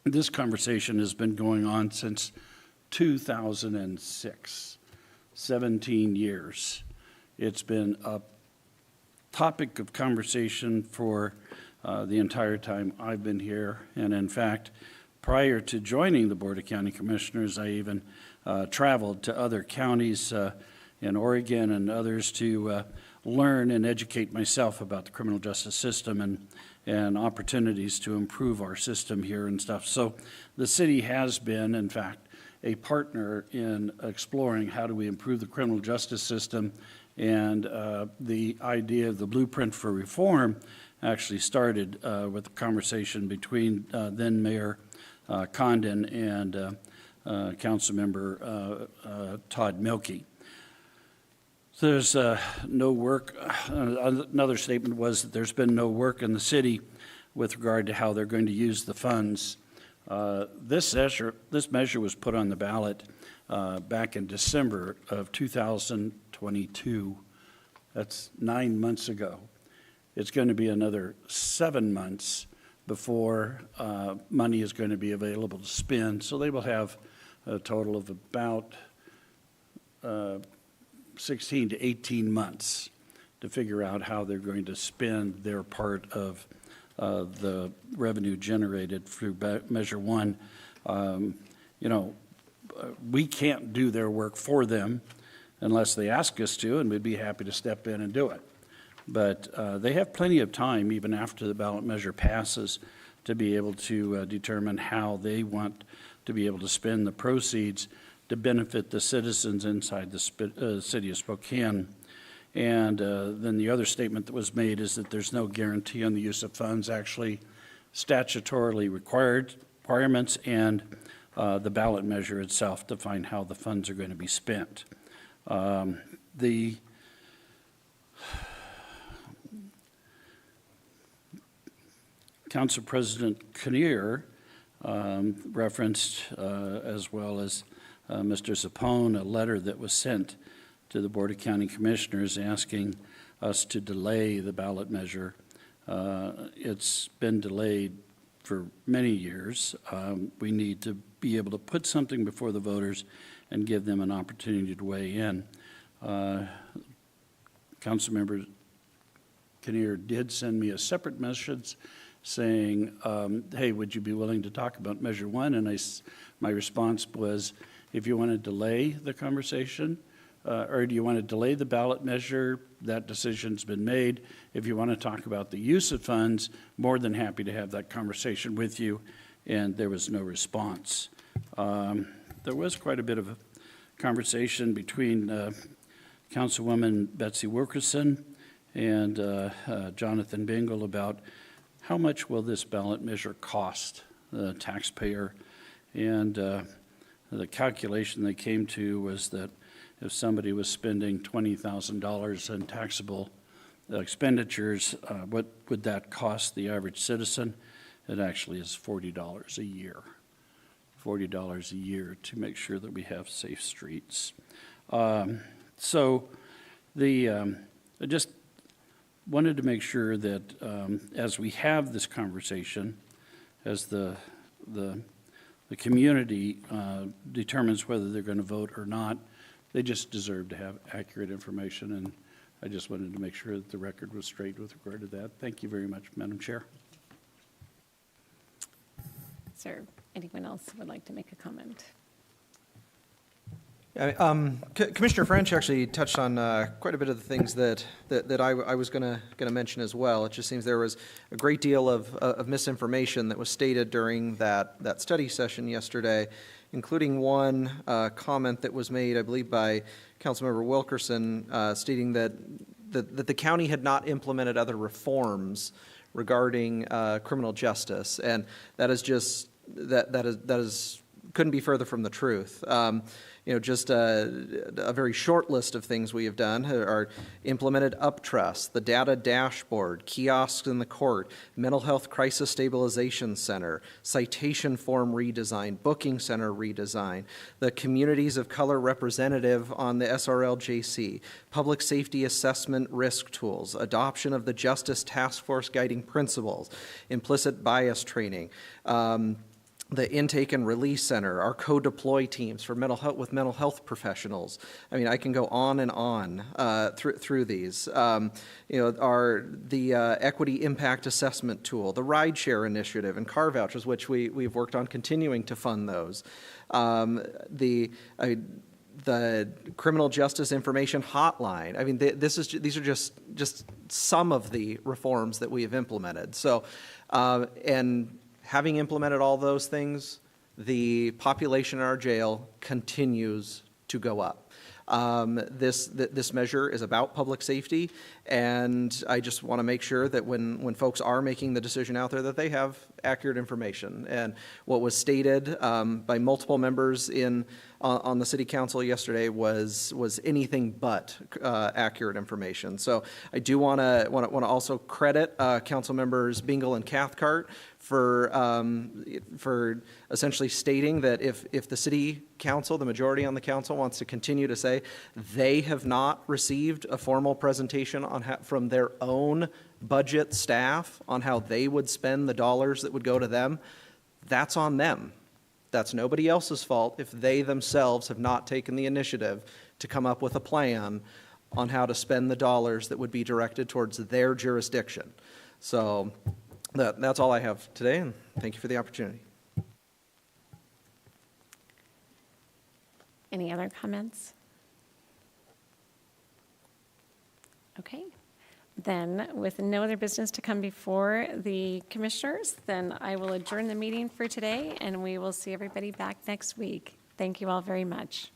This conversation has been going on since 2006, 17 years. It's been a topic of conversation for the entire time I've been here. And in fact, prior to joining the Board of County Commissioners, I even traveled to other counties in Oregon and others to learn and educate myself about the criminal justice system and opportunities to improve our system here and stuff. So the city has been, in fact, a partner in exploring how do we improve the criminal justice system, and the idea of the blueprint for reform actually started with a conversation between then Mayor Condon and Councilmember Todd Mielke. So there's no work. Another statement was that there's been no work in the city with regard to how they're going to use the funds. This measure was put on the ballot back in December of 2022. That's 9 months ago. It's going to be another 7 months before money is going to be available to spend. So they will have a total of about 16 to 18 months to figure out how they're going to spend their part of the revenue generated through Measure 1. We can't do their work for them unless they ask us to, and we'd be happy to step in and do it. But they have plenty of time, even after the ballot measure passes, to be able to determine how they want to be able to spend the proceeds to benefit the citizens inside the city of Spokane. And then the other statement that was made is that there's no guarantee on the use of funds, actually statutorily requirements and the ballot measure itself define how the funds are going to be spent. The Council President Kinnear referenced, as well as Mr. Zapone, a letter that was sent to the Board of County Commissioners asking us to delay the ballot measure. It's been delayed for many years. We need to be able to put something before the voters and give them an opportunity to weigh in. Councilmember Kinnear did send me a separate message saying, hey, would you be willing to talk about Measure 1? And my response was, if you want to delay the conversation, or do you want to delay the ballot measure, that decision's been made. If you want to talk about the use of funds, more than happy to have that conversation with you. And there was no response. There was quite a bit of a conversation between Councilwoman Betsy Wilkerson and Jonathan Bingle about how much will this ballot measure cost the taxpayer. And the calculation they came to was that if somebody was spending $20,000 in taxable expenditures, what would that cost the average citizen? It actually is $40 a year. $40 a year to make sure that we have safe streets. I just wanted to make sure that as we have this conversation, as the community determines whether they're going to vote or not, they just deserve to have accurate information, and I just wanted to make sure that the record was straight with regard to that. Thank you very much, Madam Chair. Sir, anyone else would like to make a comment? Commissioner French actually touched on quite a bit of the things that I was going to mention as well. It just seems there was a great deal of misinformation that was stated during that study session yesterday, including one comment that was made, I believe, by Councilmember Wilkerson, stating that the county had not implemented other reforms regarding criminal justice, and that is just that is couldn't be further from the truth. Just a very short list of things we have done are implemented UpTrust, the data dashboard, kiosks in the court, mental health crisis stabilization center, citation form redesign, booking center redesign, the communities of color representative on the SRLJC, public safety assessment risk tools, adoption of the Justice Task Force guiding principles, implicit bias training, the Intake and Release Center, our co-deploy teams for mental health professionals. I mean, I can go on and on through these. The Equity Impact Assessment Tool, the Rideshare Initiative, and car vouchers, which we've worked on continuing to fund those. The Criminal Justice Information Hotline. I mean, these are just some of the reforms that we have implemented. So, and having implemented all those things, the population in our jail continues to go up. This measure is about public safety, and I just want to make sure that when folks are making the decision out there that they have accurate information. And what was stated by multiple members on the city council yesterday was anything but accurate information. So I do want to also credit council members Bingle and Cathcart for essentially stating that if the city council, the majority on the council, wants to continue to say they have not received a formal presentation from their own budget staff on how they would spend the dollars that would go to them, that's on them. That's nobody else's fault if they themselves have not taken the initiative to come up with a plan on how to spend the dollars that would be directed towards their jurisdiction. So that's all I have today, and thank you for the opportunity. Any other comments? Okay. Then, with no other business to come before the commissioners, then I will adjourn the meeting for today, and we will see everybody back next week. Thank you all very much.